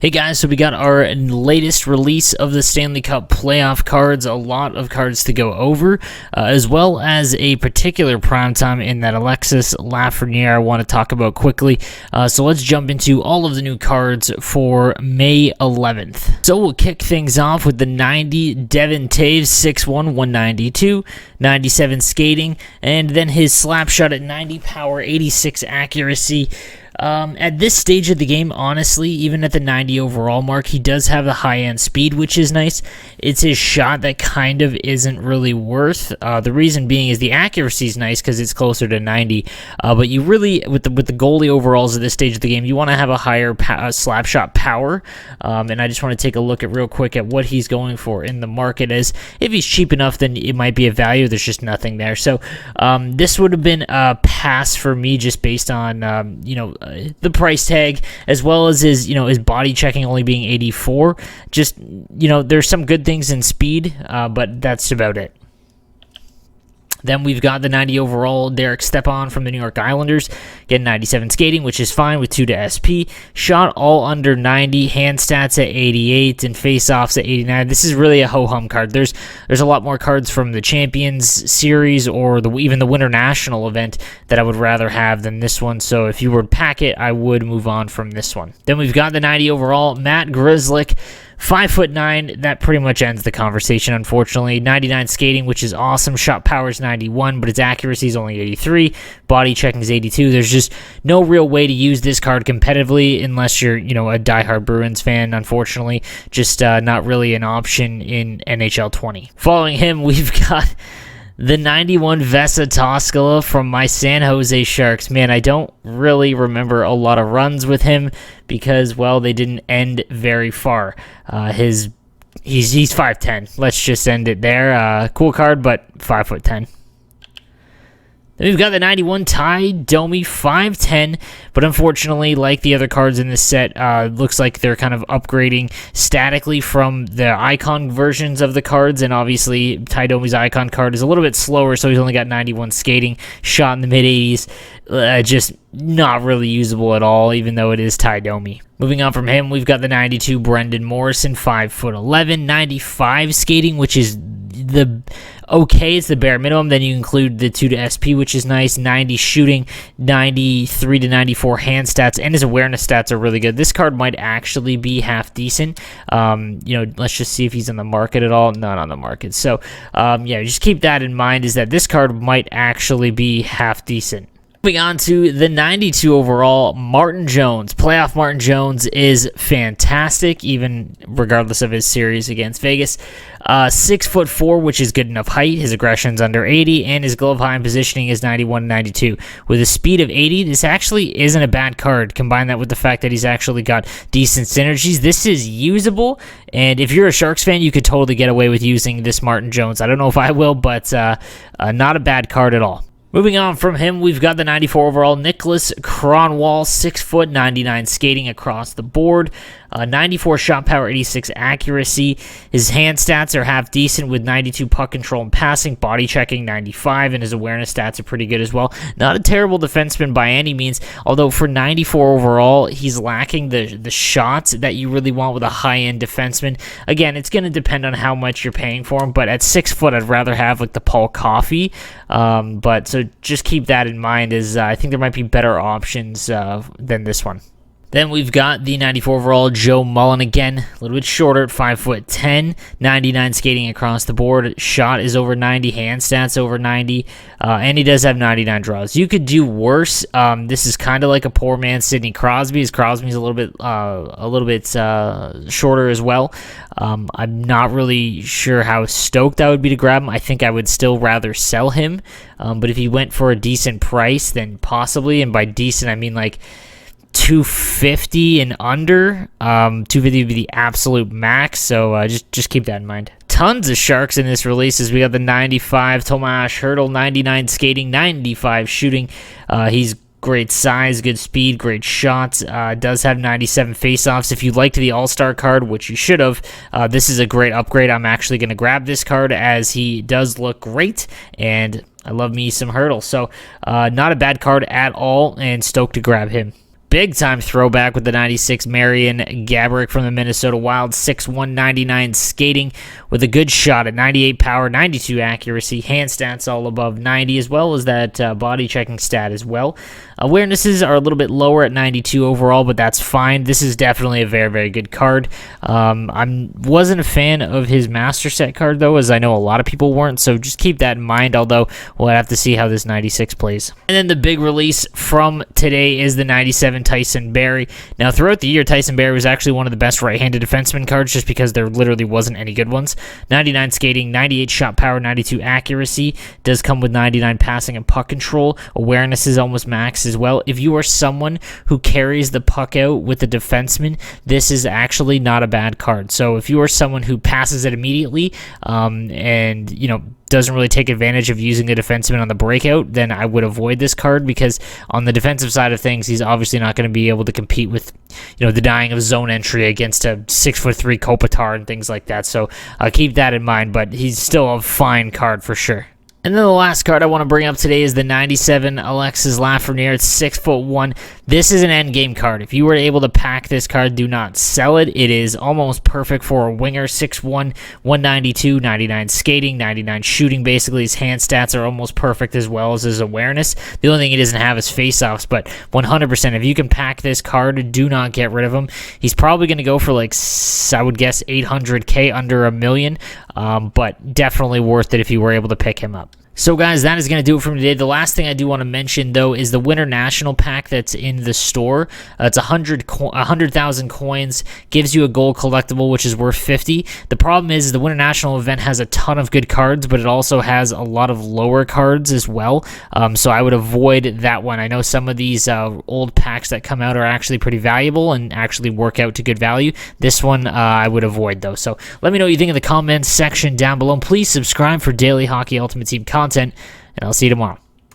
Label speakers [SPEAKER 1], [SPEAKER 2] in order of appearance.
[SPEAKER 1] Hey guys, so we got our latest release of the Stanley Cup playoff cards, a lot of cards to go over, as well as a particular primetime in that Alexis Lafreniere I want to talk about quickly. So let's jump into all of the new cards for May 11th. So we'll kick things off with the 90 Devon Toews, 6'1", 192, 97 skating, and then his slap shot at 90 power, 86 accuracy. At this stage of the game, honestly, even at the 90 overall mark, he does have the high-end speed, which is nice. It's his shot that kind of isn't really worth. The reason being is the accuracy is nice because it's closer to 90. But you really, with the goalie overalls at this stage of the game, you want to have a higher slap shot power. And I just want to take a look at real quick at what he's going for in the market. As if he's cheap enough, then it might be a value. There's just nothing there. So this would have been a pass for me just based on the price tag, as well as his body checking only being 84. Just, there's some good things in speed, but that's about it. Then we've got the 90 overall Derek Stepan from the New York Islanders, getting 97 skating, which is fine with 2 to SP. Shot all under 90, hand stats at 88, and face-offs at 89. This is really a ho-hum card. There's a lot more cards from the Champions Series or even the Winter National event that I would rather have than this one. So if you were to pack it, I would move on from this one. Then we've got the 90 overall Matt Grzelcyk, 5'9". That pretty much ends the conversation, unfortunately. 99 skating, which is awesome. Shot power is 91, but its accuracy is only 83. Body checking is 82. There's just no real way to use this card competitively unless you're, a diehard Bruins fan, unfortunately. Just not really an option in NHL 20. Following him, we've got the 91 Vesa Toskala from my San Jose Sharks. Man, I don't really remember a lot of runs with him because, well, they didn't end very far. He's 5'10". Let's just end it there. Cool card, but 5'10". Then we've got the 91 Domi, 5'10", but unfortunately, like the other cards in this set, looks like they're kind of upgrading statically from the icon versions of the cards, and obviously Domi's icon card is a little bit slower, so he's only got 91 skating, shot in the mid-80s, just not really usable at all, even though it is Domi. Moving on from him, we've got the 92 Brendan Morrison, 5'11", 95 skating, which is it's the bare minimum. Then you include the 2 to SP, which is nice. 90 shooting, 93 to 94 hand stats, and his awareness stats are really good. This card might actually be half decent. Let's just see if he's on the market at all. Not on the market. So, just keep that in mind, is that this card might actually be half decent. Moving on to the 92 overall, Martin Jones. Playoff Martin Jones is fantastic, even regardless of his series against Vegas. 6'4", which is good enough height. His aggression's under 80, and his glove high and positioning is 91, 92. With a speed of 80, this actually isn't a bad card. Combine that with the fact that he's actually got decent synergies. This is usable, and if you're a Sharks fan, you could totally get away with using this Martin Jones. I don't know if I will, but not a bad card at all. Moving on from him, we've got the 94 overall Nicholas Kronwall, 6', 99 skating across the board, 94 shot power, 86 accuracy. His hand stats are half decent with 92 puck control and passing, body checking 95, and his awareness stats are pretty good as well. Not a terrible defenseman by any means, although for 94 overall, he's lacking the shots that you really want with a high-end defenseman. Again, it's going to depend on how much you're paying for him, but at 6', I'd rather have like the Paul Coffey. So just keep that in mind, as I think there might be better options than this one. Then we've got the 94 overall Joe Mullen again, a little bit shorter at 5'10", 99 skating across the board. Shot is over 90, hand stats over 90, and he does have 99 draws. You could do worse. This is kind of like a poor man's Sidney Crosby, as Crosby's a little bit shorter as well. I'm not really sure how stoked I would be to grab him. I think I would still rather sell him, but if he went for a decent price, then possibly, and by decent I mean like 250 and under. 250 would be the absolute max, so just keep that in mind. Tons of Sharks in this release, as we got the 95 Tomash Hurdle, 99 skating, 95 shooting. He's great size, good speed, great shots. Does have 97 faceoffs. If you liked the All-Star card, which you should have, this is a great upgrade. I'm actually going to grab this card, as he does look great, and I love me some Hurdle. So not a bad card at all, and stoked to grab him. big-time throwback with the 96 Marian Gaborik from the Minnesota Wild, 6'1", 99 skating with a good shot at 98 power, 92 accuracy, hand stats all above 90, as well as that body checking stat as well. Awarenesses are a little bit lower at 92 overall, but that's fine. This is definitely a very, very good card. I wasn't a fan of his Master Set card, though, as I know a lot of people weren't, so just keep that in mind, although we'll have to see how this 96 plays. And then the big release from today is the 97 Tyson Barrie. Now, throughout the year, Tyson Barrie was actually one of the best right-handed defenseman cards just because there literally wasn't any good ones. 99 skating, 98 shot power, 92 accuracy. Does come with 99 passing and puck control. Awareness is almost max as well. If you are someone who carries the puck out with the defenseman, this is actually not a bad card. So if you are someone who passes it immediately and, doesn't really take advantage of using the defenseman on the breakout, then I would avoid this card, because on the defensive side of things, he's obviously not going to be able to compete with, the dying of zone entry against a 6'3" Kopitar and things like that. So keep that in mind, but he's still a fine card for sure. And then the last card I want to bring up today is the 97 Alexis Lafreniere. It's 6'1". This is an endgame card. If you were able to pack this card, do not sell it. It is almost perfect for a winger. 6'1", 192, 99 skating, 99 shooting. Basically, his hand stats are almost perfect as well as his awareness. The only thing he doesn't have is faceoffs, but 100%, if you can pack this card, do not get rid of him. He's probably going to go for, I would guess, 800K, under $1 million, but definitely worth it if you were able to pick him up. So guys, that is going to do it for today. The last thing I do want to mention, though, is the Winter National Pack that's in the store. It's 100,000 coins, gives you a gold collectible, which is worth 50. The problem is the Winter National event has a ton of good cards, but it also has a lot of lower cards as well. So I would avoid that one. I know some of these old packs that come out are actually pretty valuable and actually work out to good value. This one I would avoid, though. So let me know what you think in the comments section down below. Please subscribe for daily Hockey Ultimate Team content, and I'll see you tomorrow.